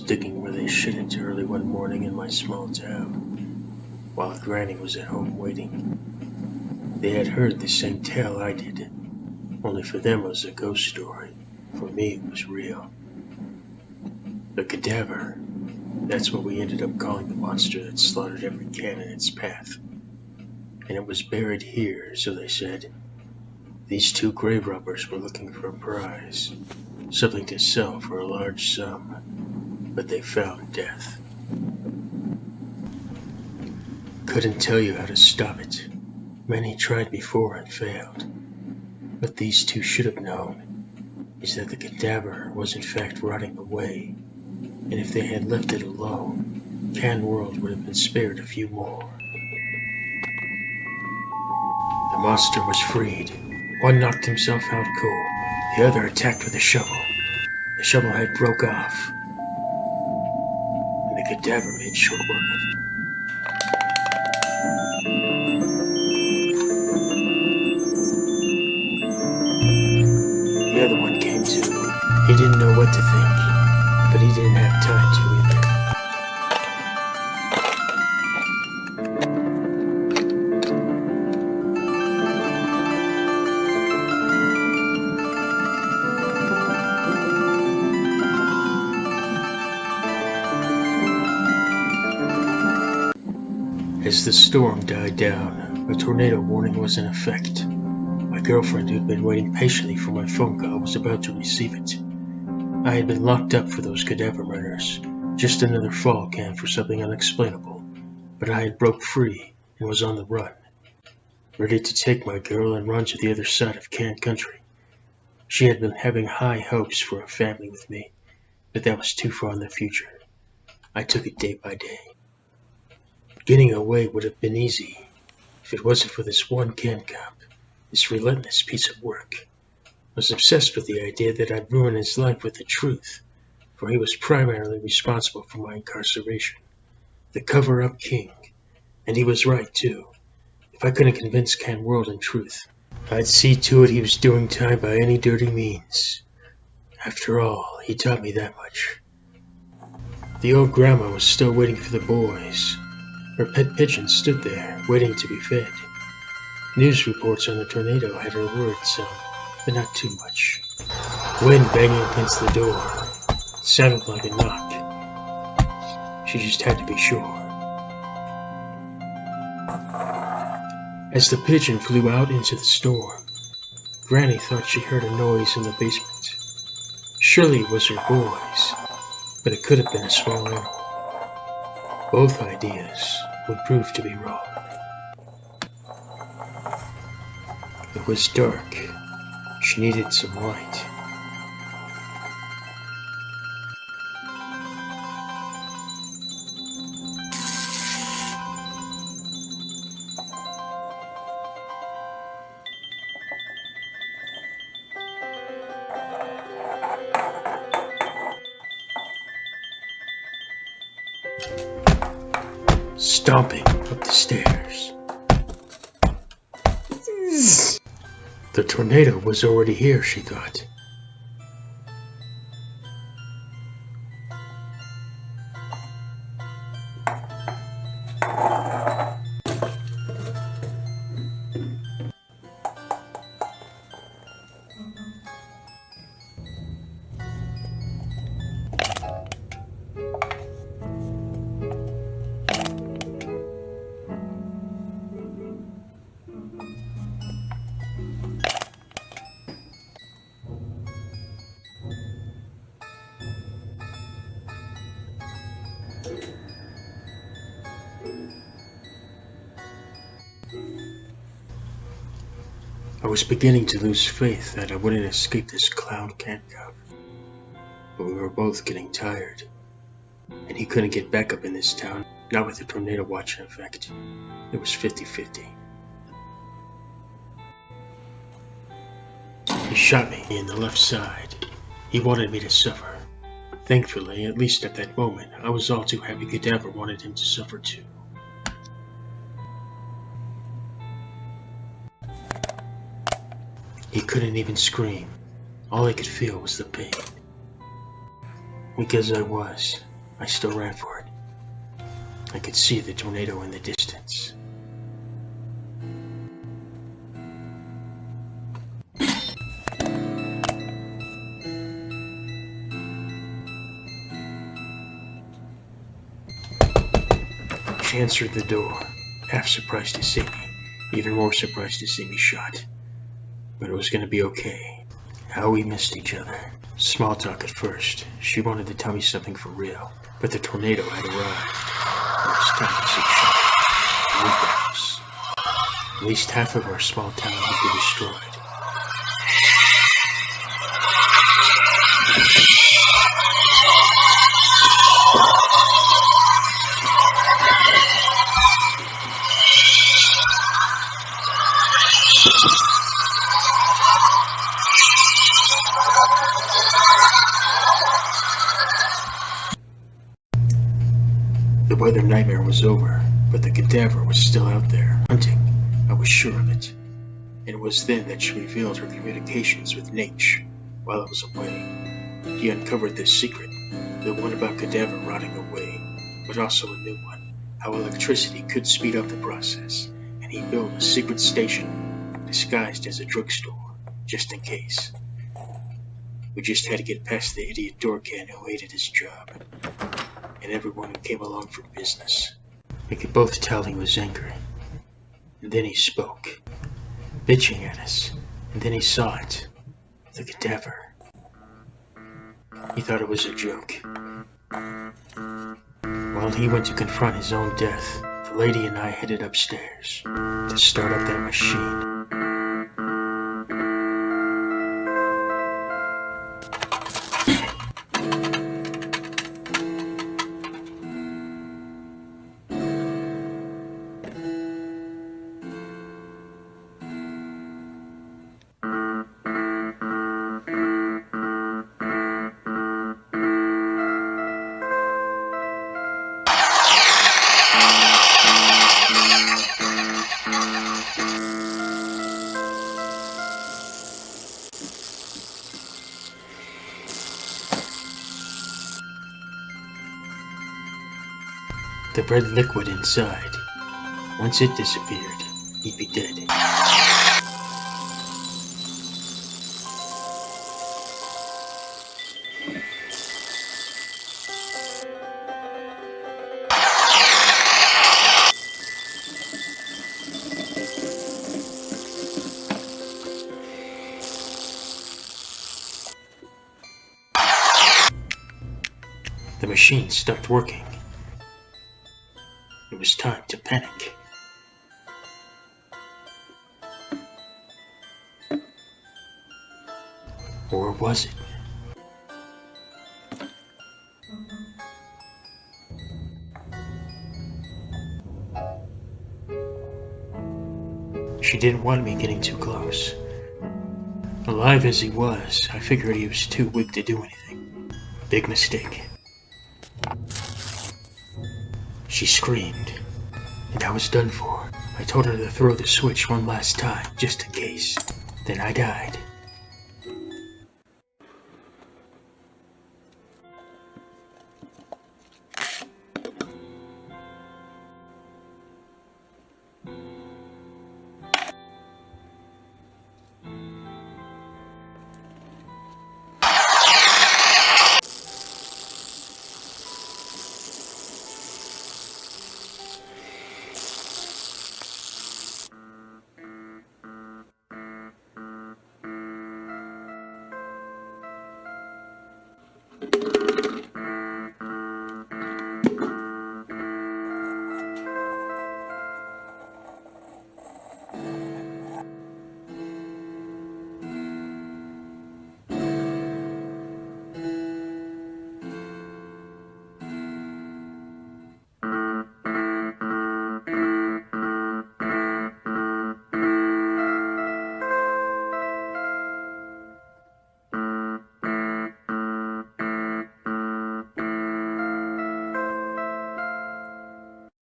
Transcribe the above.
digging where they shouldn't early one morning in my small town, while Granny was at home waiting. They had heard the same tale I did, only for them it was a ghost story. For me it was real. The Cadaver, that's what we ended up calling the monster that slaughtered every can in its path. And it was buried here, so they said. These two grave robbers were looking for a prize, something to sell for a large sum, but they found death. Couldn't tell you how to stop it. Many tried before and failed. What these two should have known is that the Cadaver was in fact rotting away, and if they had left it alone, Can World would have been spared a few more. The monster was freed. One knocked himself out cold. The other attacked with a shovel. The shovel head broke off, and the Cadaver made short work of it. The other one came too. He didn't know what to think, but he didn't have time to either. As the storm died down, a tornado warning was in effect. My girlfriend, who'd been waiting patiently for my phone call, was about to receive it. I had been locked up for those Cadaver murders, just another fall camp for something unexplainable, but I had broke free and was on the run, ready to take my girl and run to the other side of Can Country. She had been having high hopes for a family with me, but that was too far in the future. I took it day by day. Getting away would have been easy if it wasn't for this one can cop, this relentless piece of work. I was obsessed with the idea that I'd ruin his life with the truth, for he was primarily responsible for my incarceration, the cover-up king, and he was right too. If I couldn't convince Can World in truth, I'd see to it he was doing time by any dirty means. After all, he taught me that much. The old grandma was still waiting for the boys. Her pet pigeon stood there, waiting to be fed. News reports on the tornado had her worried some, but not too much. Wind banging against the door. It sounded like a knock. She just had to be sure. As the pigeon flew out into the storm, Granny thought she heard a noise in the basement. Surely it was her boys, but it could have been a small animal. Both ideas would prove to be wrong. It was dark. She needed some light. Stomping up the stairs. The tornado was already here, she thought. I was beginning to lose faith that I wouldn't escape this clown handcuff, but we were both getting tired, and he couldn't get back up in this town, not with the tornado watch in effect. It was 50-50. He shot me in the left side. He wanted me to suffer. Thankfully, at least at that moment, I was all too happy Cadaver wanted him to suffer too. He couldn't even scream. All I could feel was the pain. Weak as I was, I still ran for it. I could see the tornado in the distance. She answered the door, half surprised to see me, even more surprised to see me shot. But it was going to be okay. How we missed each other. Small talk at first. She wanted to tell me something for real, but the tornado had arrived. It was time to see shot. Rebounds. At least half of our small town would be destroyed. The weather nightmare was over, but the cadaver was still out there, hunting. I was sure of it. And it was then that she revealed her communications with Nate while I was away. He uncovered this secret, the one about Cadaver rotting away, but also a new one, how electricity could speed up the process, and he built a secret station disguised as a drugstore, just in case. We just had to get past the idiot doorcat who hated his job, and everyone who came along for business. We could both tell he was angry. And then he spoke, bitching at us, and then he saw it, the cadaver. He thought it was a joke. While he went to confront his own death, the lady and I headed upstairs to start up that machine. The red liquid inside. Once it disappeared, he'd be dead. The machine stopped working. It was time to panic. Or was it? She didn't want me getting too close. Alive as he was, I figured he was too weak to do anything. Big mistake. She screamed, and I was done for. I told her to throw the switch one last time, just in case. Then I died.